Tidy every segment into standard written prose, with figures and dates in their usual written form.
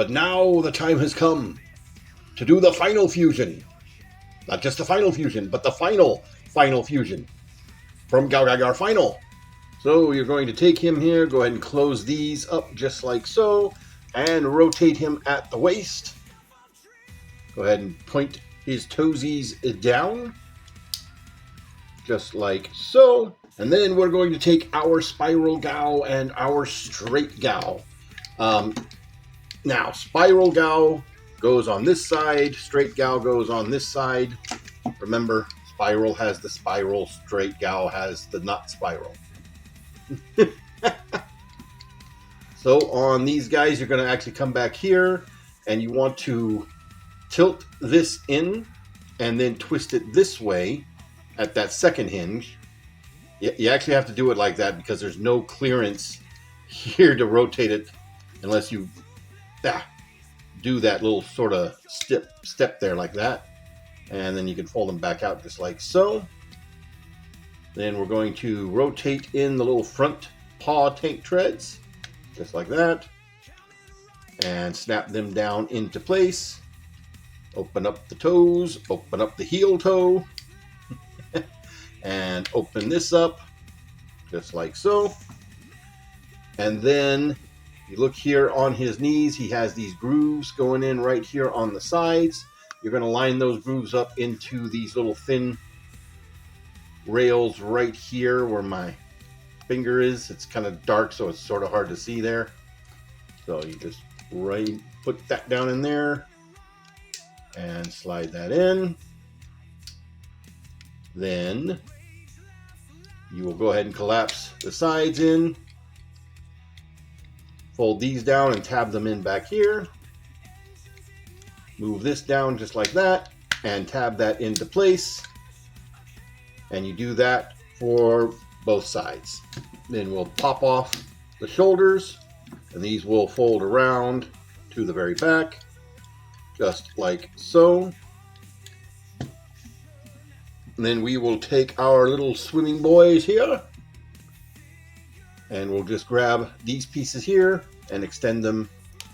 But now the time has come to do the final fusion. Not just the final fusion, but the final fusion from GaoGaiGar Final. So you're going to take him here, go ahead and close these up just like so, and rotate him at the waist. Go ahead and point his toesies down, just like so. And then we're going to take our spiral Gao and our straight Gao. Now, spiral Gao goes on this side, straight Gao goes on this side. Remember, spiral has the spiral, straight Gao has the not spiral. So on these guys, you're going to actually come back here, and you want to tilt this in and then twist it this way at that second hinge. You actually have to do it like that because there's no clearance here to rotate it unless you do that little sort of step there like that. And then you can fold them back out just like so. Then we're going to rotate in the little front paw tank treads, just like that. And snap them down into place. Open up the toes, open up the heel toe. And open this up, just like so. And then you look here on his knees, he has these grooves going in right here on the sides. You're going to line those grooves up into these little thin rails right here where my finger is. It's kind of dark, so it's sort of hard to see there. So you just put that down in there and slide that in. Then you will go ahead and collapse the sides in. Fold these down and tab them in back here. Move this down just like that and tab that into place. And you do that for both sides. Then we'll pop off the shoulders, and these will fold around to the very back, just like so. And then we will take our little swimming boys here, and we'll just grab these pieces here and extend them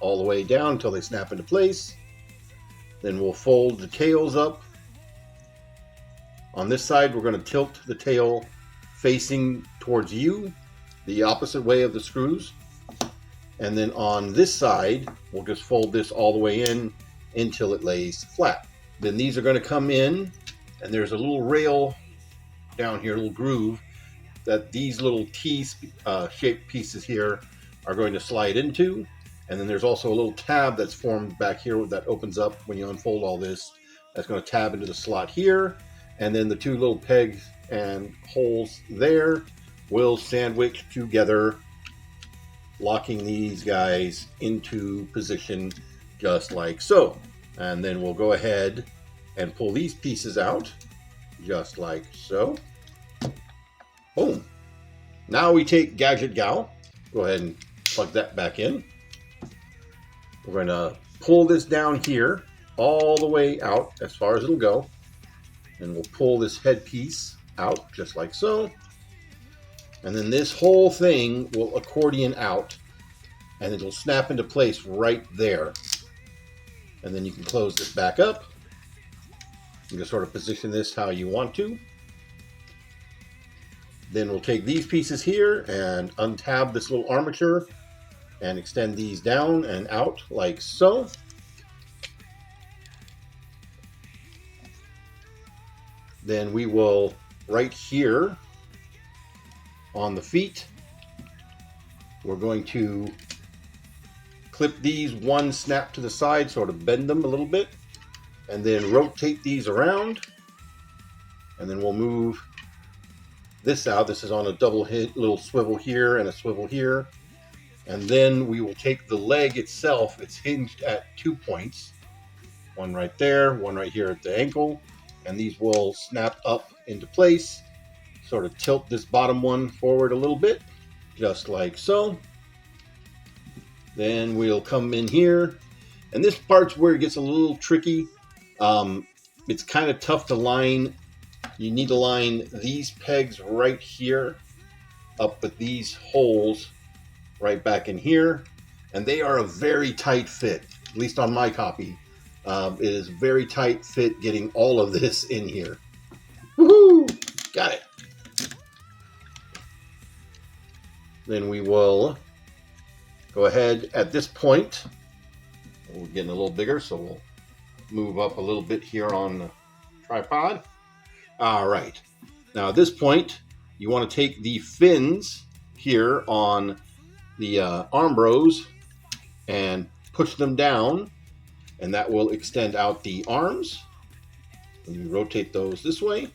all the way down until they snap into place. Then we'll fold the tails up. On this side, we're going to tilt the tail facing towards you, the opposite way of the screws. And then on this side, we'll just fold this all the way in until it lays flat. Then these are going to come in, and there's a little rail down here, a little groove, that these little T-shaped pieces here are going to slide into. And then there's also a little tab that's formed back here that opens up when you unfold all this. That's going to tab into the slot here. And then the two little pegs and holes there will sandwich together, locking these guys into position just like so. And then we'll go ahead and pull these pieces out just like so. Boom. Now we take Gadget Gal. Go ahead and plug that back in. We're going to pull this down here all the way out as far as it'll go. And we'll pull this headpiece out just like so. And then this whole thing will accordion out, and it'll snap into place right there. And then you can close this back up. You can sort of position this how you want to. Then we'll take these pieces here and untab this little armature and extend these down and out like so. Then we will, right here on the feet, we're going to clip these one snap to the side, sort of bend them a little bit, and then rotate these around. And then we'll move this out. This is on a double hit, little swivel here and a swivel here. And then we will take the leg itself. It's hinged at 2 points. One right there, one right here at the ankle. And these will snap up into place. Sort of tilt this bottom one forward a little bit, just like so. Then we'll come in here. And this part's where it gets a little tricky. It's kind of tough to line. You need to line these pegs right here up with these holes right back in here. And they are a very tight fit. at least on my copy. It is very tight fit getting all of this in here. Woohoo! Got it. Then we will go ahead at this point. We're getting a little bigger, so we'll move up a little bit here on the tripod. All right. Now at this point, you want to take the fins here on the arm bros and push them down, and that will extend out the arms. And you rotate those this way.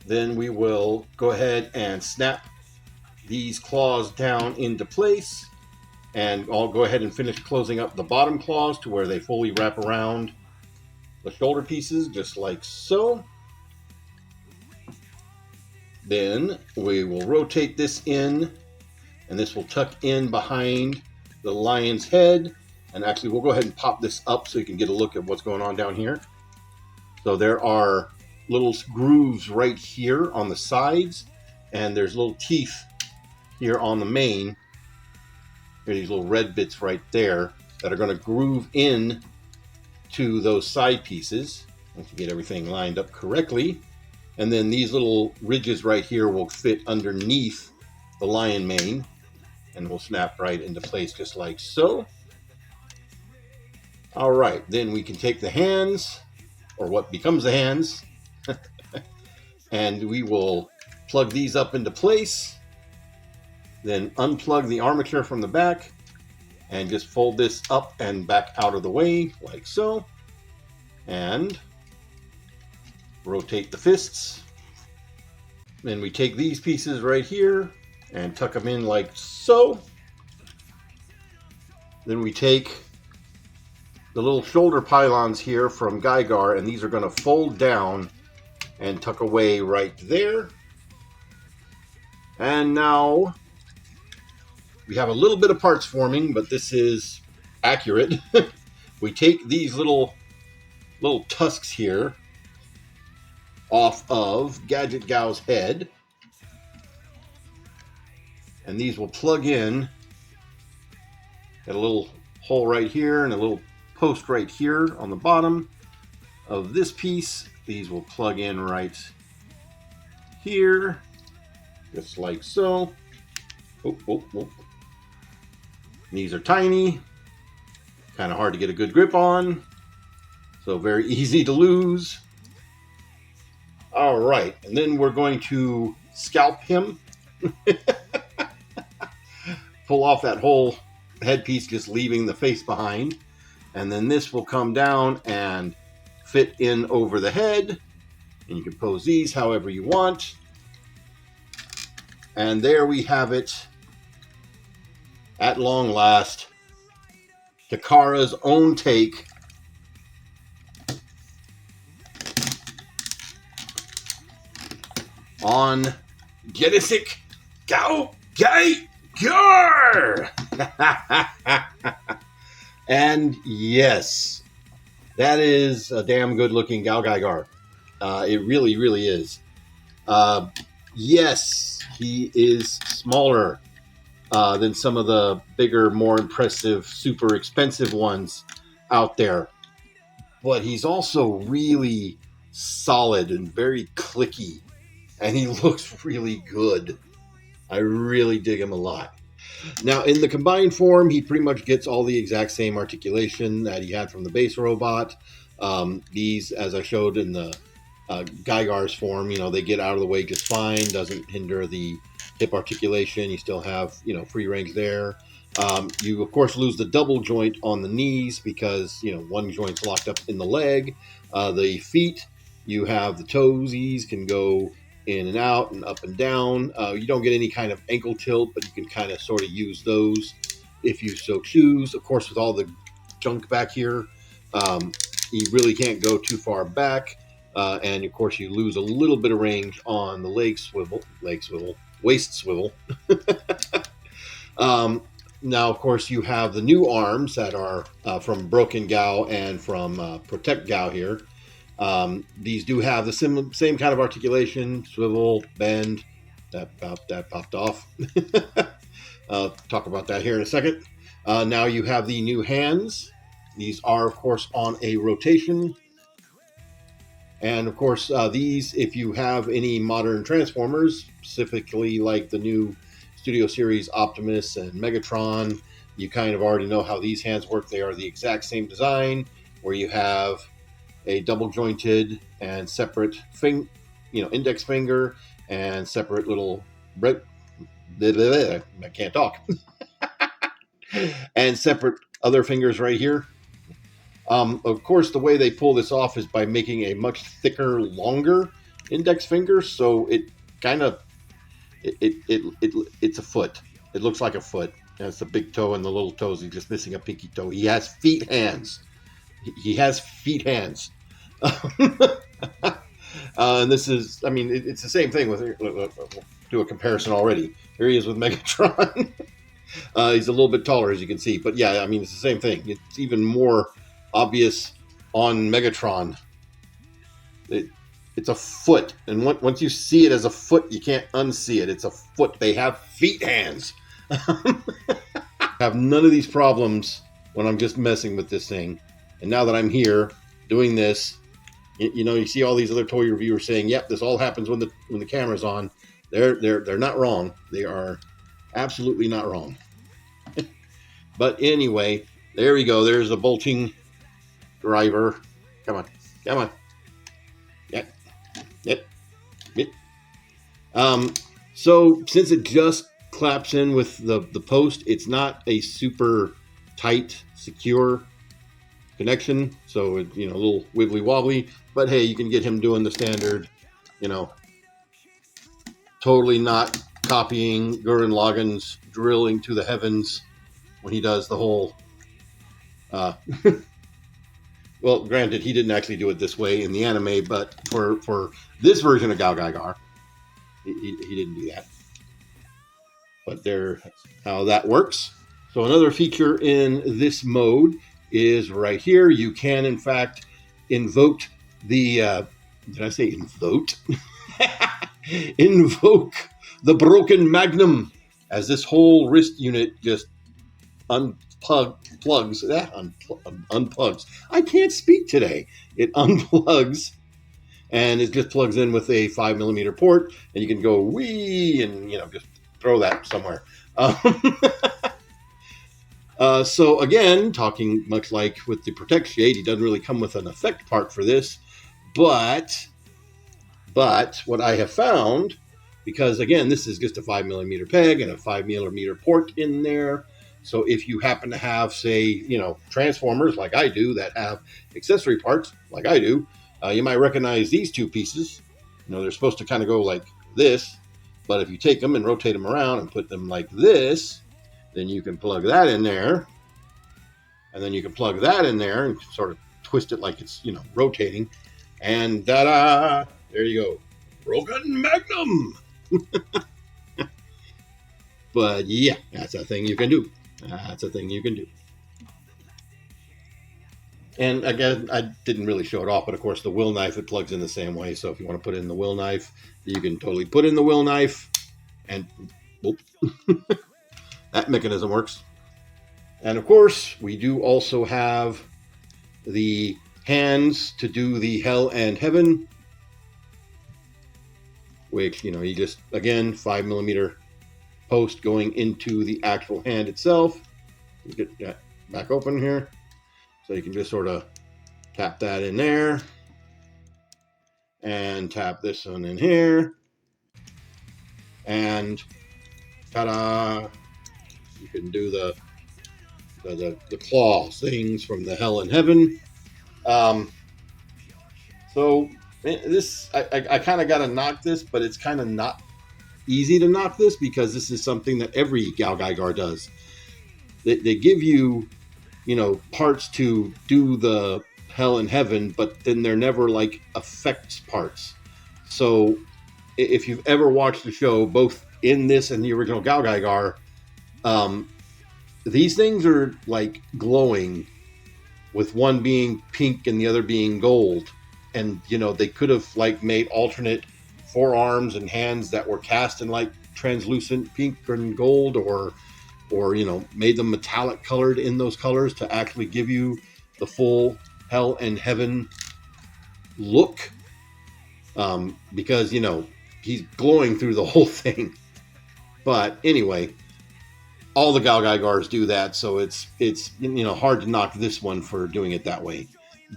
Then we will go ahead and snap these claws down into place, and I'll go ahead and finish closing up the bottom claws to where they fully wrap around the shoulder pieces, just like so. Then we will rotate this in, and this will tuck in behind the lion's head. And actually, we'll go ahead and pop this up so you can get a look at what's going on down here. So there are little grooves right here on the sides, and there's little teeth here on the mane. Here are these little red bits right there that are going to groove in to those side pieces once you get everything lined up correctly. And then these little ridges right here will fit underneath the lion mane and will snap right into place just like so. All right, then we can take the hands, or what becomes the hands, and we will plug these up into place, then unplug the armature from the back, and just fold this up and back out of the way, like so, and rotate the fists. Then we take these pieces right here and tuck them in like so. Then we take the little shoulder pylons here from Gaigar, and these are going to fold down and tuck away right there. And now we have a little bit of parts forming, but this is accurate. We take these little tusks here off of Gadget Gal's head, and these will plug in at a little hole right here and a little post right here on the bottom of this piece. These will plug in right here, just like so. These are tiny, kind of hard to get a good grip on, so very easy to lose. All right, and then we're going to scalp him. Pull off that whole headpiece, just leaving the face behind. And then this will come down and fit in over the head. And you can pose these however you want. And there we have it. At long last, Takara's own take on Genesic GaoGaiGar. And yes, that is a damn good looking GaoGaiGar. It really, really is. Yes, he is smaller than some of the bigger, more impressive, super expensive ones out there. But he's also really solid and very clicky. And he looks really good. I really dig him a lot. Now, in the combined form, he pretty much gets all the exact same articulation that he had from the base robot. These, as I showed in the Gaigar's form, they get out of the way just fine. Doesn't hinder the hip articulation. You still have, free range there. You, of course, lose the double joint on the knees because, one joint's locked up in the leg. The feet, you have the toesies can go in and out and up and down. You don't get any kind of ankle tilt, but you can kind of sort of use those if you so choose. Of course, with all the junk back here, you really can't go too far back. And of course, you lose a little bit of range on the waist swivel. Now, of course, you have the new arms that are from Broken Gao and from Protect Gao here. These do have the same kind of articulation, swivel, bend. That popped off. Talk about that here in a second. Now you have the new hands These are, of course, on a rotation. And of course, these, if you have any modern Transformers, specifically like the new Studio Series Optimus and Megatron, you kind of already know how these hands work. They are the exact same design, where you have a double jointed and separate index finger and separate little I can't talk and separate other fingers right here. Of course, the way they pull this off is by making a much thicker, longer index finger. So it kind of it's a foot. It looks like a foot. It has the big toe and the little toes. He's just missing a pinky toe. He has feet hands. He has feet hands. And this is, I mean, it's the same thing with, do a comparison already. Here he is with Megatron. He's a little bit taller, as you can see. But yeah, I mean, it's the same thing. It's even more obvious on Megatron. It's a foot. And once you see it as a foot, you can't unsee it. It's a foot. They have feet hands. Have none of these problems when I'm just messing with this thing. And now that I'm here doing this, you see all these other toy reviewers saying, "Yep, this all happens when the camera's on." They're not wrong. They are absolutely not wrong. But anyway, there we go. There's a bolting driver. Come on. Yep. So since it just claps in with the post, it's not a super tight, secure connection. So it's a little wibbly wobbly. But hey, you can get him doing the standard, totally not copying Gurren Lagann's drilling to the heavens when he does the whole. Well, granted, he didn't actually do it this way in the anime, but for this version of GaoGaiGar, he didn't do that. But there's how that works. So another feature in this mode is right here. You can, in fact, invoke the... did I say invoke? Invoke the broken magnum, as this whole wrist unit just unplugs. I can't speak today. It unplugs, and it just plugs in with a 5mm port, and you can go wee and just throw that somewhere. So again, talking much like with the Protect Shade, he doesn't really come with an effect part for this, but what I have found, because again, this is just a 5mm peg and a 5mm port in there. So if you happen to have, say, Transformers like I do that have accessory parts like I do, you might recognize these two pieces. They're supposed to kind of go like this, but if you take them and rotate them around and put them like this, then you can plug that in there, and then you can plug that in there and sort of twist it like it's, rotating, and da-da! There you go. Broken Magnum! But yeah, that's a thing you can do. And again, I didn't really show it off, but of course the will knife, it plugs in the same way. So if you want to put in the will knife, you can totally put in the will knife, and whoop, that mechanism works. And of course, we do also have the hands to do the hell and heaven, which, you just, again, 5mm post going into the actual hand itself. You get that back open here. So you can just sort of tap that in there and tap this one in here. And ta-da! You can do the claw things from the hell and heaven. So this, I kind of got to knock this, but it's kind of not easy to knock this, because this is something that every GaoGaiGar does. They give you, parts to do the hell and heaven, but then they're never like effects parts. So if you've ever watched the show, both in this and the original GaoGaiGar, these things are like glowing, with one being pink and the other being gold. And, they could have like made alternate forearms and hands that were cast in like translucent pink and gold, or made them metallic colored in those colors to actually give you the full hell and heaven look, because, you know, he's glowing through the whole thing. But anyway, all the GaoGaiGars do that, so it's you know, hard to knock this one for doing it that way.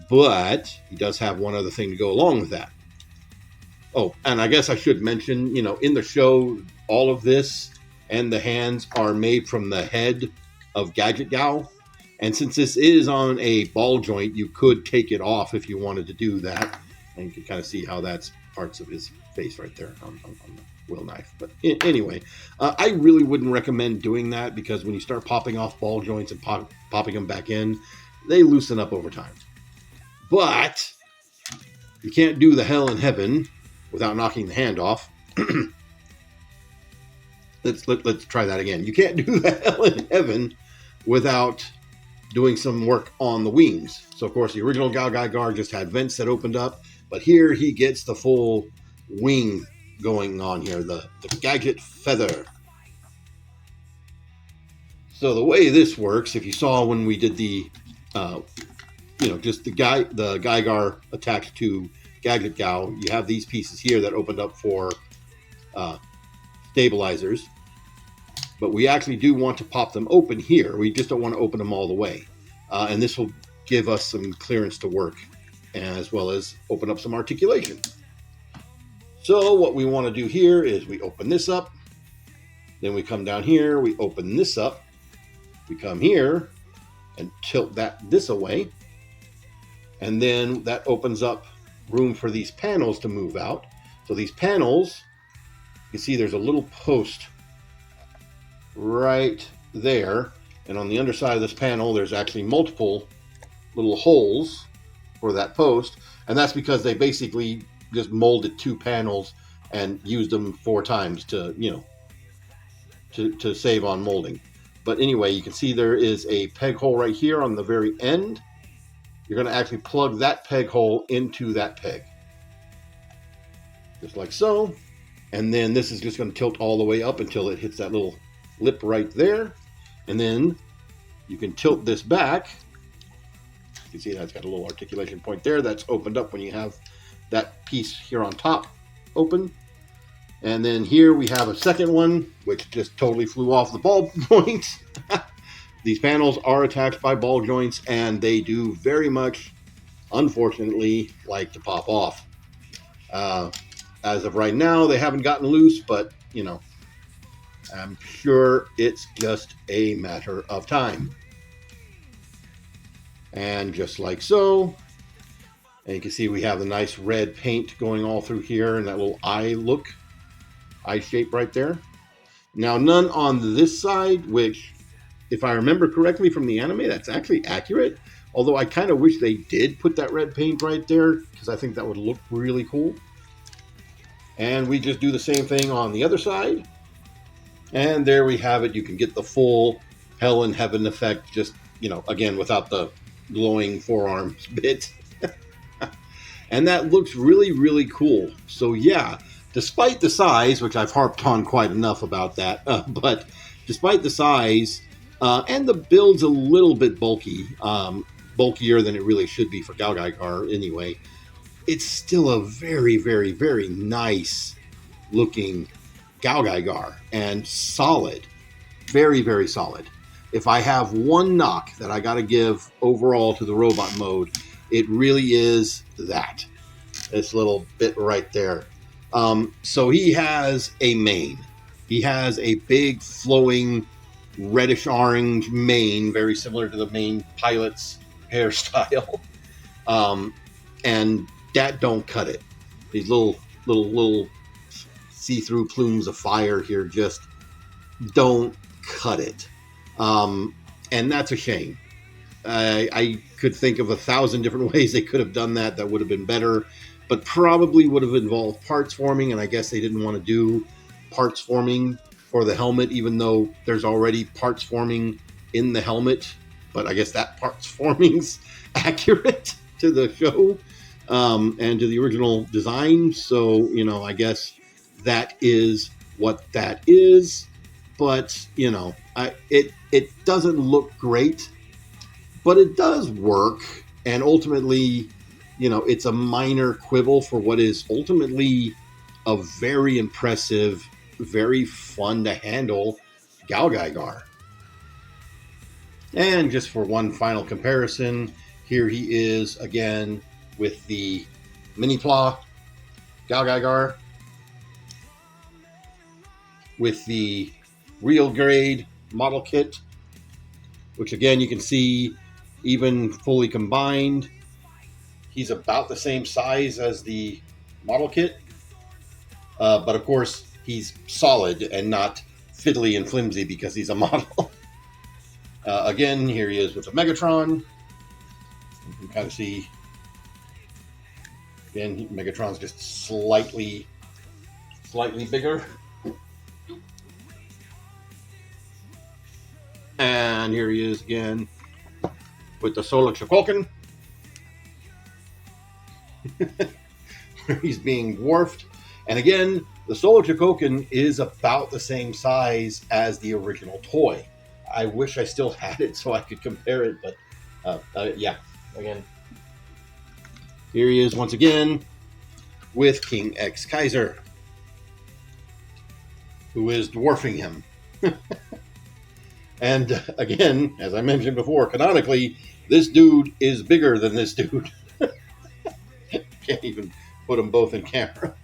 But he does have one other thing to go along with that. Oh, and I guess I should mention, you know, in the show, all of this and the hands are made from the head of Gadget Gal. And since this is on a ball joint, you could take it off if you wanted to do that. And you can kind of see how that's parts of his face right there on the wheel knife. But anyway, I really wouldn't recommend doing that, because when you start popping off ball joints and popping them back in, they loosen up over time. But you can't do the hell and heaven without knocking the hand off. Let's try that again. You can't do the hell and heaven without doing some work on the wings. So of course the original GaoGaiGar just had vents that opened up, but here he gets the full wing going on here, the Gadget feather. So the way this works, if you saw when we did the you know, just the Gaigar attached to Gadget Gal, you have these pieces here that opened up for stabilizers. But we actually do want to pop them open here. We just don't want to open them all the way. And this will give us some clearance to work, as well as open up some articulation. So what we want to do here is we open this up. Then we come down here, we open this up. We come here and tilt this away. And then that opens up room for these panels to move out. So these panels, you see there's a little post right there. And on the underside of this panel, there's actually multiple little holes for that post. And that's because they basically just molded 2 panels and used them 4 times to, you know, to save on molding. But anyway, you can see there is a peg hole right here on the very end. You're going to actually plug that peg hole into that peg. Just like so. And then this is just going to tilt all the way up until it hits that little lip right there. And then you can tilt this back. You can see that's got a little articulation point there. That's opened up when you have that piece here on top open. And then here we have a second one, which just totally flew off the ball joints. These panels are attached by ball joints, and they do very much, unfortunately, like to pop off. As of right now, they haven't gotten loose, but, you know, I'm sure it's just a matter of time. And just like so, and you can see we have the nice red paint going all through here, and that little eye shape right there. Now, none on this side, which, if I remember correctly from the anime, that's actually accurate. Although I kind of wish they did put that red paint right there, because I think that would look really cool. And we just do the same thing on the other side. And there we have it. You can get the full hell and heaven effect, just, you know, again, without the glowing forearms bit. And that looks really, really cool. So yeah, despite the size, which I've harped on quite enough about that, but despite the size, and the build's a little bit bulky, bulkier than it really should be for GaoGaiGar anyway, it's still a very, very, very nice looking GaoGaiGar, and solid. Very, very solid. If I have one knock that I got to give overall to the robot mode, it really is that. This little bit right there. So he has a mane. He has a big flowing reddish orange mane, very similar to the main pilot's hairstyle. And that don't cut it. These little see-through plumes of fire here just don't cut it. And that's a shame. I could think of 1,000 different ways they could have done that would have been better, but probably would have involved parts forming, and I guess they didn't want to do parts forming for the helmet, even though there's already parts forming in the helmet. But I guess that parts forming's accurate to the show, and to the original design. So, you know, I guess that is what that is. But, you know, it doesn't look great, but it does work. And ultimately, you know, it's a minor quibble for what is ultimately a very impressive, very fun to handle GaoGaiGar. And just for one final comparison, here he is again with the Mini Pla GaoGaiGar with the real grade model kit, which again you can see even fully combined, he's about the same size as the model kit, but of course he's solid and not fiddly and flimsy because he's a model. Again, here he is with the Megatron. You can kind of see, again, Megatron's just slightly bigger. And here he is again with the Solar Chokoken. Where he's being dwarfed. And again, the Solar Chokoken is about the same size as the original toy. I wish I still had it so I could compare it, but yeah. Again, here he is once again with King X Kaiser, who is dwarfing him. And again, as I mentioned before, canonically, this dude is bigger than this dude. Can't even put them both in camera.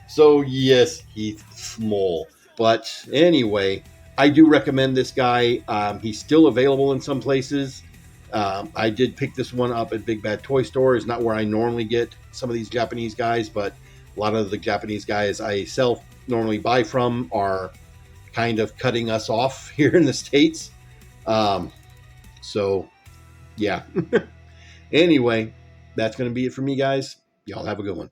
So yes, he's small. But anyway, I do recommend this guy. He's still available in some places. I did pick this one up at Big Bad Toy Store. It's not where I normally get some of these Japanese guys, but a lot of the Japanese guys I normally buy from are kind of cutting us off here in the States. So yeah. Anyway, that's going to be it for me, guys. Y'all have a good one.